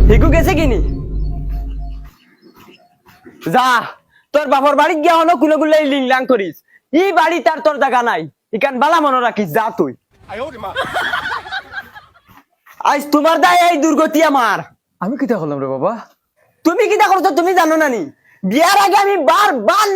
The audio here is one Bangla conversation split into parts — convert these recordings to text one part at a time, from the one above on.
হিগু গেছে কিনি যা তোর বাপর বাড়ি গিয়া হলো কুলে কুলে লিংলাং করিস ই বাড়ি তার তোর জায়গা নাই ইকান বালা মনে রাখিস যা তুই আজ তোমার দায় এই দুর্গতি আমার। আমি কিতা করলাম রে বাবা? তুমি কিটা করছো তুমি জানো না নি? বিয়ার আগে আমি বার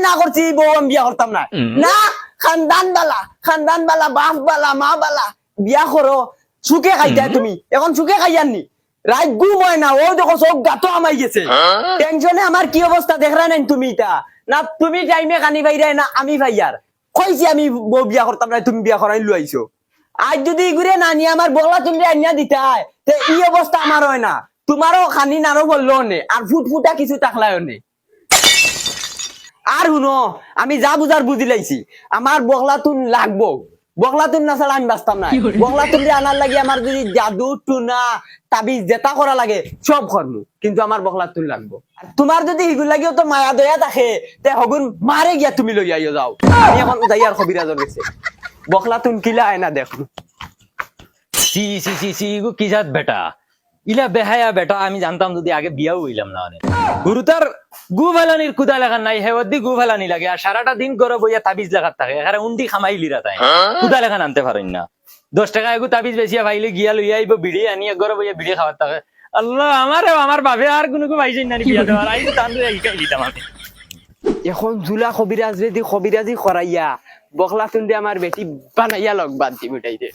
না করছি বউ আমি বিয়া করতাম না না। খানদান বালা বাপ বালা মা বালা বিয়া করো সুখে খাইতা তুমি এখন সুখে খাইয়াননি রাত ঘুম হয় না ও দেখো সব গাতো আমাই গেছে টেনশনে আমার কি অবস্থা দেখরা নাই তুমি তা না তুমি টাইমে কানি ভাইরা না আমি ভাইয়ার কইছি আমি বউ বিয়া করতাম না তুমি বিয়া করাই লইছো আজ যদি ঘুরে না নিয়ে আমার বলা তুমি আইনা দিতা তে এই অবস্থা আমার হয় না তোমারও খানি নারো বললো নে আর ফুটফুটা কিছু তাকলায় নে আর শুনো আমি যা বুঝার বুঝি লাইছি আমার বগলাতুন লাগবো বগলাতুন না ছাড়া আমি বাঁচতাম না বগলাতুন দিয়ে আনার লাগে আমার যদি জাদু টুনা তাবিজ জেতা করা লাগে সব করবো কিন্তু আমার বগলাতুন লাগবো আর তোমার যদি এগুলো লাগিও তো মায়া দয়া থাকে তে হগুন মারে গিয়া তুমি লই আইও যাও আমি এখন যাই আর কবিরাজর গেছে বগলাতুন কিলা আয় না দেখো সি সি সি সি গো কি জাত বেটা ইলা বেহায়া বেটা আমি জানতাম যদি আগে বিয়াও হইলাম না অনেক গুরু তার গু ফেলানির কুদা লাগান নাই হেওয়াদি গু ফেলানি লাগে আর সারাটা দিন গরম বইয়া তাবিজ লাগাত থাকে এখানে উন্ডি খামাইলিরা তাই কুদা লাগান আনতে পারেন না 10 টাকা এগু তাবিজ বেচিয়া ভাইলে গিয়া লইয়া আইব বিড়ি আনিয়া গরম বইয়া বিড়ি খাওয়ার থাকে আল্লাহ আমার বাবে আর কোনো পাইছেন না বিয়া দেওয়ার আই তো তান শিখাই দিতাম আমি এখন জুলা কবিরাজ রেদি কবিরাজি করাইয়া বগলাতুন দিয়ে আমার বেটি বানাইয়া লগ বাদ দি মিটাইতে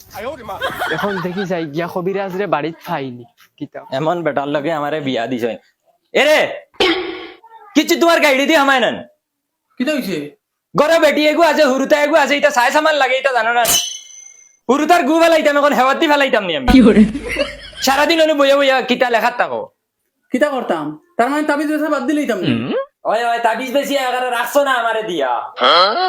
এখন দেখি যাই গিয়া কবিরাজ রে বাড়িত ফাইনি কিতা এমন বেটার লগে আমারে বিয়া দিছে এরে কিছু তোমার গাইডি দি আমায় নেন কিতা হইছে? গরে বেটি এগু আছে হুরুতা এগু আছে এটা সাই সামান লাগে এটা জানো না হুরুতার গু ফেলাইতাম এখন হেওয়াতি ফেলাইতাম নি আমি সারাদিন অনু বইয়া বইয়া কিতা লেখাত থাকো কিতা করতাম? তার মানে তাবিজ বেচা বাদ দিলেই তাম ওই ওই তাবিজ বেশি এগারে রাখছো না আমারে দিয়া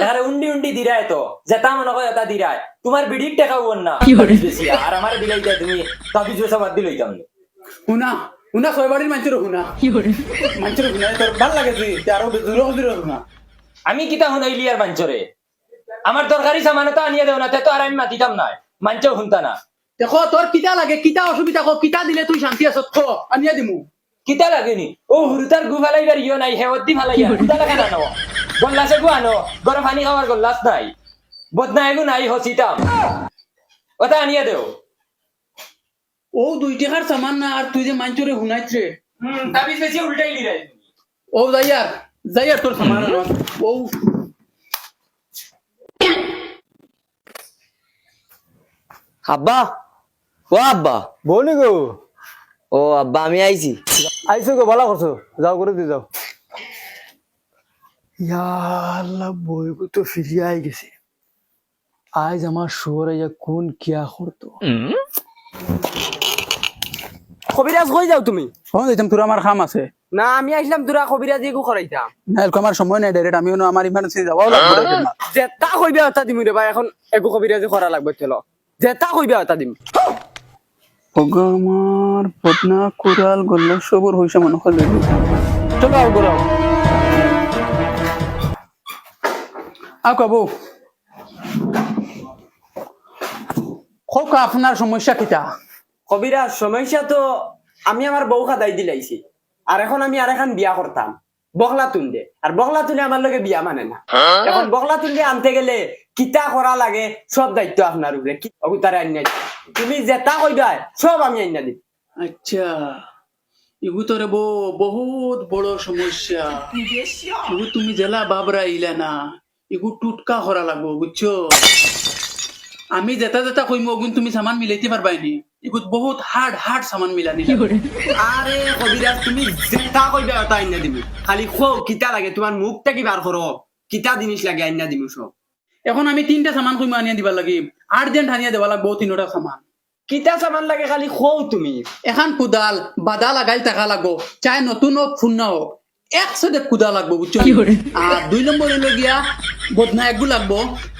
এগারে উন্ডি দিরায় তো যেটা মনে হয় এটা দিরায় তোমার বিড়ির টাকা বল না তাবিজ বেশি আর আমারে দিলাই যায় তুমি তাবিজ বেচা বাদ দিলেই তাম উনা ছয় বাড়ির মানুষের হুনা মানুষের হুনা তোর ভাল লাগে তুই আরো জোরে হুনা আমি কিতা শুনাইলি আর মাঞ্চরে আমার দরকারি সামানে তো আনিয়ে দেও না তে তো আর আমি মাতিতাম না মাঞ্চও শুনতা না দেখো তোর কিতা লাগে কিতা অসুবিধা কো কিতা দিলে তুই শান্তি আছ তো আনিয়া দিমু কিতা লাগেনি ও হুরুতার গু ফেলাইবার ইয়ে নাই হেওয়াতি ফেলাইয়া কিতা লাগে না নো গল্লাসে গু আনো গরম পানি খাওয়ার গল্লাস নাই বদনা এগু নাই হসিতাম ওটা আনিয়ে দেও ও 2 টাকার সামান না আর তুই যে মানুষরে হুনাইছে তাবিজ বেশি উল্টাই লিরে ও যাইয়ার তোর সামান ও আব্বা ও আব্বা বলি গো ও আব্বা আমি আইছি আইসো গো ভালো করছো যাও করে দিয়ে যাও ইয়া আল্লাহ বই কো তো ফিরিয়ে আই গেছে আজ আমার শুয়ারে কোন কিয়া করতো কবিরাজ কই যাও তুমি ফোন দিতাম তোর আমার কাম আছে না আমি আইছিলাম তোরা কবিরাজি গু করাইতাম না এরকম আমার সময় নাই ডাইরেক্ট আমিও আমার ইমার্জেন্সি যাওয়াও লাগবে যেটা কইবা ওটা দিমু রে ভাই এখন একু কবিরাজি করা লাগবে চলো যেটা কইবা ওটা দিম আমার পদনা কোরাল গল্ল সবর হইছে মনে হয় চলো আও গরাও আও কবো খোক আপনার সমস্যা কিটা কবিরাজ সমস্যা তো আমি আমার বউ খাদাই দিলাইছি আর এখন আমি আর এখন বিয়া করতাম বগলা তুন্দে আর বগলা তুলে আমার লগে বিয়া মানে না এখন বগলা তুলে আনতে গেলে কিতা করা লাগে সব দায়িত্ব আপনার উপরে তারে আনিয়া তুমি যেটা কইবা সব আমি আনিয়া দিই আচ্ছা ইগু তোরে বহুত বড় সমস্যা ইগু তুমি জেলা বাবরা ইলা না ইগু টুটকা করা লাগবো বুঝছো আমি যেটা কইমু ওগুন তুমি সামান মিলাইতে পারবাইনি ইগুত বহুত হার্ড সামান মিলানি আরে কবিরাজ তুমি যেটা কইবা ওটা আনিয়া দিবি খালি খো কিতা লাগে তোমার মুখটা কি বার করো কিতা জিনিস লাগে আনিয়া দিমু সব এখন আমি 3টা সামান কইমু আনিয়া দিবা লাগি আর্জেন্ট আনিয়া দেবা লাগবো 3টা সামান কিতা সামান লাগে খালি খো তুমি এখন কুদাল বাদা লাগাই টাকা লাগবো চাই নতুন হোক ফুন্না হোক একসাথে কুদা লাগবো বুঝছো আর 2 নম্বর হইল গিয়া বদনা একগু লাগবো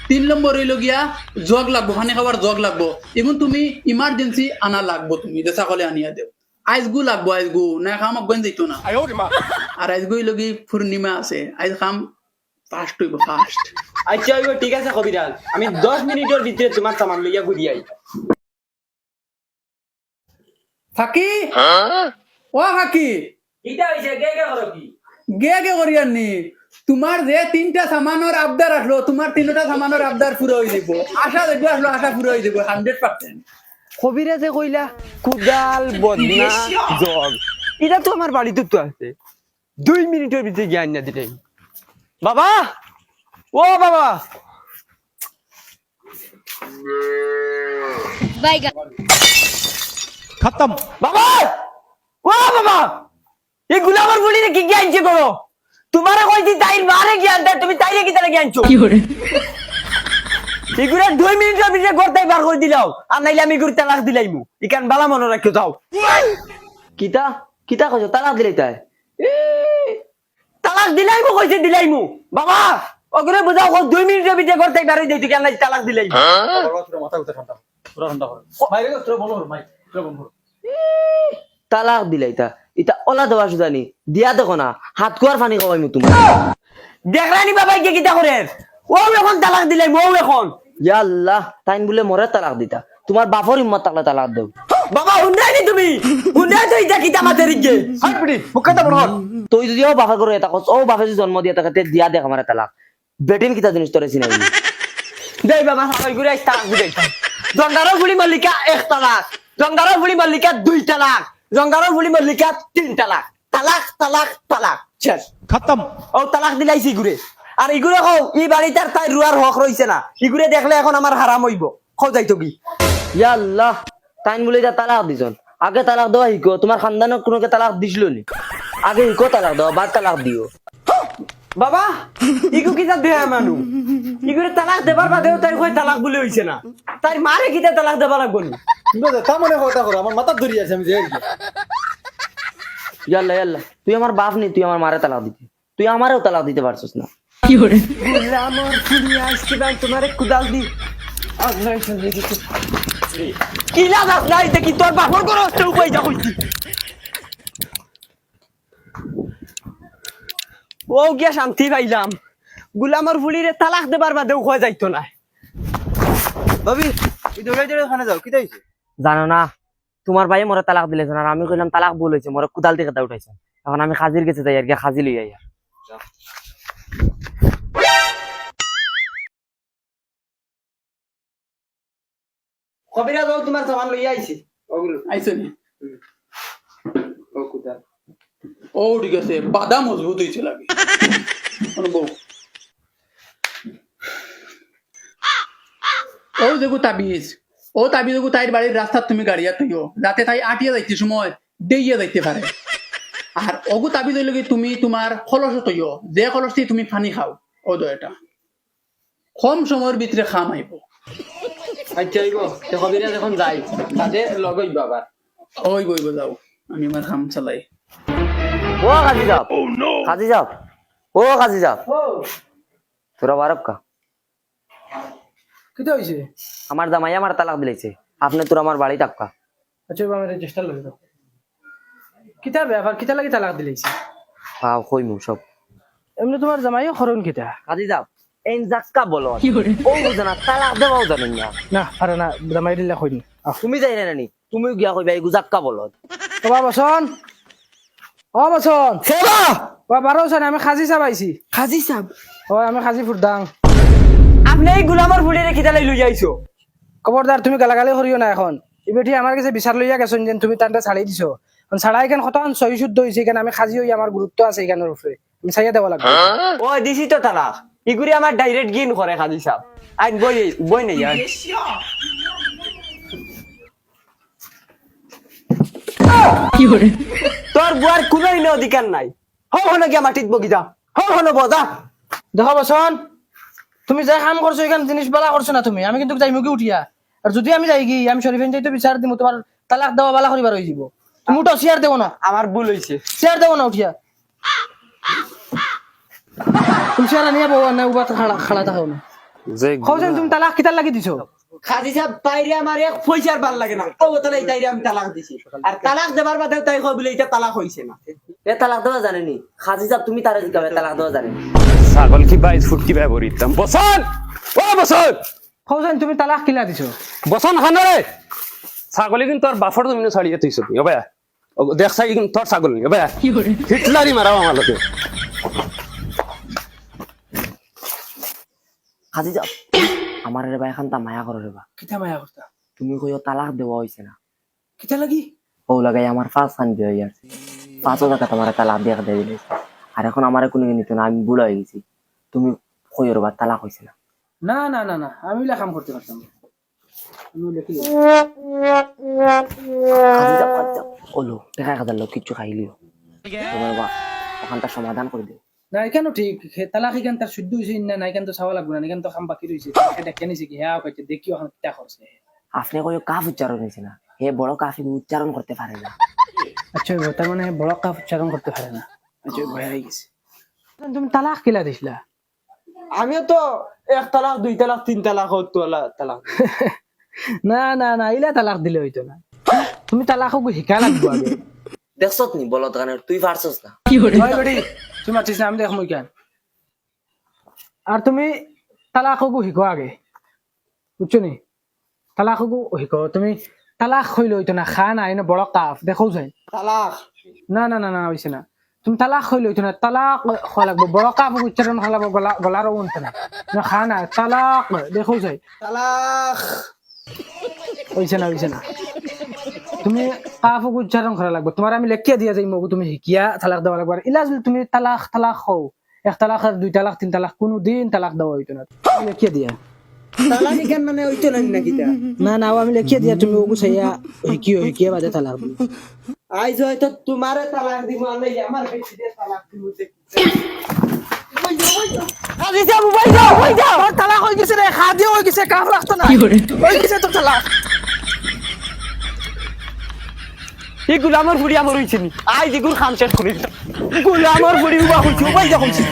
3 নম্বর হইল গিয়া জগ লাগবো পানি খাবার জগ লাগবো এখন তুমি ইমার্জেন্সি আনা লাগবো তুমি যেসা কলে আনিয়া দেও আইসগু লাগবো আইসগু না খাম গন যাইতো না আর আইসগু হইল কি পূর্ণিমা আছে আইস খাম ফাস্ট হইব ফাস্ট আচ্ছা ঠিক আছে কবিরাজ আমি 10 মিনিটের ভিতরে তোমার সামান লইয়া ঘুরি আই ফাকি ও কাকি কিটা হইছে গে গে করো কি গে করি আননি তোমার যে 3টা সামানের আবদার আসলো তোমার 3টা সামানের আবদার পুরো হয়ে যাব আশা দেখবো আসলো আশা পুরো হয়ে যাব 100%। কবিরা যে কইলা কুদাল বদনা জগ এটা তো আমার বাড়িতে তো আছে 2 মিনিটের ভিতরে জ্ঞান না দিতে বাবা ও বাবা खत्म। বাবা ও বাবা এই গুলামার বলি কি জ্ঞানছে করো তোমারে কইছি তাই মারে জ্ঞান দেয় তুমি তাইলে কি তাহলে জ্ঞানছো এগুলা 2 মিনিটের ভিতরে করতেই বার করে দিলাও আর নাইলে আমি এগুলো তালাক দিলাইমু ইকান বালা মনে রাখো যাও কিতা কিতা কইছো তালাক দিলাই তাই তালাক দিলাইমু কইছে দিলাইমু বাবা ওগুলো বুঝাও 2 মিনিটের ভিতরে করতেই বার হই দেই তুই কেন তালাক দিলাইমু তালাক দিলাই তা এটা ওলা দেওয়া সুদানি দিয়া দেখো না হাত কুয়ার পানি খাওয়াইমু তোমার দেখরানি বাবা কে কিতা করে ও এখন তালাক দিলাই মৌ এখন ইয়া আল্লাহ তাইন বলে মরে তালাক দিতা তোমার বাপর হিম্মত থাকলে তালাক দাও বাবা হুন্ডাইনি তুমি হুন্ডাই তো এটা কিতা মাতে রিগে হাট পিটি মুখটা বড় হল তুই যদি ও বাপা করে এটা কস ও বাপে যদি জন্ম দিয়া তাকে দিয়া দেখ আমারে তালাক বেটিন কিতা জিনিস তোরে চিনাই দেই বাবা সবাই ঘুরে আইতা তালাক দিই জঙ্গারো গুলি মল্লিকা এক তালাক জঙ্গারো গুলি মল্লিকা 2 তালাক জঙ্গারো গুলি মল্লিকা 3 তালাক তালাক তালাক তালাক শেষ खत्म। ও তালাক দিলাইছি ঘুরে আর ইগুরে কও ই বাড়িটার তাই রুয়ার হক রইছে না ইগুরে দেখলে এখন আমার হারাম হইব খাও যাইতো কি ইয়া আল্লাহ তাইন বলে যা তালাক দিছন আগে তালাক দেওয়া হিকো তোমার খানদানের কোনোকে তালাক দিছিল নি আগে হিকো তালাক দাও বাদ তালাক দিও বাবা ইগু কিতা দেয়া মানু ইগুরে তালাক দেবার বাদেও তাই কই তালাক বলে হইছে না তাই মারে কিতা তালাক দেবা লাগবো নি তা মনে কথা করো আমার মাথা ধরি আছে আমি যে ইয়াল্লা ইয়াল্লা তুই আমার বাপ নি তুই আমার মারে তালাক দিতে তুই আমারেও তালাক দিতে পারছিস না আমার ফুলি আজকে ভাই তোমারে কুদাল দি আল্লাহ সঙ্গে কিছু কি লাগা নাই দেখি তোর বাপর করো তো কই যা কইছি ও গিয়া শান্তি পাইলাম গুলামর ফুলিরে তালাক দেবার বাদেও কই যাইতো না ভাবি এই দৌড়াই দৌড়াই ওখানে যাও কি তাইছে জানো না তোমার ভাই মোরে তালাক দিলেছেন আর আমি কইলাম তালাক ভুল হয়েছে মোরে কুদাল থেকে তা উঠাইছেন এখন আমি খাজির গেছে যাই আর গিয়া খাজি লই আই কবিরা যাও তোমার সামান লই আইছি ওগুলো আইছো নি ও কুদাল ও ঠিক আছে বাদা মজবুত হইছে লাগে অনুভব ও দেখো তাবিজ ও তাবিজ দেখো তাইর বাড়ির রাস্তা তুমি গাড়িয়া তুইও যাতে তাই আটিয়া যাইতে সময় দেইয়া যাইতে পারে আর ওগু তাবিজ হইল কি তুমি তোমার খলস তৈও যে খলসটি তুমি পানি খাও ও দয়টা কম সময়ের ভিতরে খাম আইব আচ্ছা আইবো তে কবিরা যখন যাই তাতে লগই বাবার ওই বইব যাও আমি আমার খাম চালাই ও কাজি যাও কাজি যাও ও কাজি যাও তোরা বারব কা কিটা হইছে আমার জামাই আমার তালাক দিলাইছে আপনি তোর আমার বাড়ি তাপকা আচ্ছা আমি রেজিস্টার লই দাও কিটা ব্যাপার কিটা লাগি তালাক দিলাইছে পাও কইমু সব এমনি তোমার জামাইও খরণ কিটা কাজি যাও এন জাক্কা বলো ও বুঝনা তালাক দেবাও জানেন না না আরে না জামাই দিলা কইন তুমি যাই না নানি তুমিও গিয়া কইবা এই জাক্কা বলো বাবা বসন ও বসন সেবা বাবা বারো বসন আমি খাজি চাবাইছি খাজি সাব ও আমি খাজি ফুরদাং আপনি এই গুলামর ফুলি রে কিটা লই যাইছো খবরদার তুমি গালাগালি করিও না এখন এবেটি আমার কাছে বিচার লইয়া গেছেন যেন তুমি তান্টা ছাড়াই দিছো ছাড়াই কেন কতক্ষণ সহি শুদ্ধ হয়েছে কেন আমি খাজি হই আমার গুরুত্ব আছে এখানের উপরে আমি ছাইয়া দেওয়া লাগবে ও দিছি তো তালাক ইগুরি আমার ডাইরেক্ট গিন করে খাজি সাব আইন বই বই নেই আর তোর বুয়ার কোনো অধিকার নাই হন গিয়া মাটিত বগিদা হন বদা দেখো বসন তুমি যাই কাম করছো এখানে জিনিস বালা করছো না তুমি আমি কিন্তু যাই মুখে উঠিয়া আর যদি আমি যাই গিয়ে আমি শরীফেন যাইতে বিচার দিমু তোমার তালাক দেওয়া বালা করিবার হয়ে যাব তুমি উঠো চেয়ার দেবো না আমার ভুল হইছে চেয়ার দেবো না উঠিয়া তুমি চেয়ার নিয়ে বউ না উবা খাড়া থাকো না কখন তুমি তালাক কিতার লাগি দিছো খাজি সাহেব তাইরে আমার এক পয়সার ভাল লাগে না ও তাহলে তাইরে আমি তালাক দিছি আর তালাক দেবার বাদে তাই কই বলে এটা তালাক হইছে না এ তালাক দেওয়া জানেনি খাজি সাহেব তুমি তারে জিগাবে তালাক দেওয়া জানেনি ছাগল কি 22 ফুট কি ভাই বরিতাম বসন ও বসন কখন তুমি তালাক কিলা দিছো বসন খানরে ছাগলি কিন্তু তোর বাফর তুমি ছাড়িয়ে তুইছ কি হবে দেখছাই তোর ছাগল নিয়ে ভাই হিটলারই মারাও আমার লোকে কাজে যাও আমার রে ভাই এখন তা মায়া করো রে বা কিতা মায়া করতা তুমি কইও তালাক দেওয়া হইছে না কিতা লাগি ও লাগাই আমার 5 বিয়ে হয়ে যাচ্ছে 5 টাকা তোমার তালাক দিয়ে দিয়ে দিলে আর এখন আমার কোনো নিত না আমি বুড়া হয়ে গেছি তুমি কইও রে বা তালাক হইছে না না না না না আমি লা কাম করতে পারতাম না। আমি লেখি কাজে যাও ওলো দেখা কাদার লোক কিছু খাইলিও তোমার বা ওখানটা সমাধান করে দিও না এখান ঠিক তালাক এখান তার শুদ্ধ হয়েছে না না এখান তো চাওয়া লাগবে না এখান তো কাম বাকি রয়েছে দেখে নিছে কি হ্যাঁ কইতে দেখিও এখন কিতা করছে আপনি কইও কাফ উচ্চারণ হয়েছে না হে বড় কাফি উচ্চারণ করতে পারে না আচ্ছা তার মানে বড় কাপ উচ্চারণ করতে পারে না আচ্ছা ভয় হয়ে গেছে তুমি তালাক কিলা দিছিলা আমিও তো 1 তালাক 2 তালাক 3 তালাক তালাক না না না ইলা তালাক দিলে হইতো না তুমি তালাক শিকা লাগবো আগে দেখছত নি বলত গানের তুই পারছস না হয় বেটি তুমি মাতিস না আমি দেখ মই কেন আর তুমি তালাক শিখো আগে বুঝছো নি তালাক শিখো তুমি তালাক হইলে হইতো না খা নাই না বড় কাপ দেখো যাই তালাক না না না না হইছে না তুমি তালাক হইলে হইতো না তালাক হওয়া লাগবো বড় কাপ উচ্চারণ হওয়া লাগবো গলারও উনতে না খা না তালাক দেখো যাই তালাক হইছে না তুমি কাফ উচ্চারণ করা লাগবে তোমার আমি লেখিয়া দিয়া যাই মগু তুমি শিকিয়া তালাক দেওয়া লাগবে আর ইলা যদি তুমি তালাক হও 1 তালাক আর 2 তালাক 3 তালাক কোনো দিন তালাক দেওয়া হইতো না তুমি লেখিয়া দিয়া তালাক কেন মানে হইতো না নাকি তা না না আমি লেখিয়া দিয়া তুমি ওগু চাইয়া শিকিয়া বাদে তালাক দিও আইজ হয়তো তোমারে তালাক দিব আমি আমার বেশি দিয়ে তালাক দিব কাজে যাও মোবাইল যাও তালাক হয়ে গেছে রে খাদি হয়ে গেছে কাফ লাগতো না হয়ে গেছে তো তালাক এই গুলামর ফুড়ি আমার হইছে নি আই যেগুর খাম শেষ করি গুলামর ফুড়ি উবা হইছে উবাই যা হইছে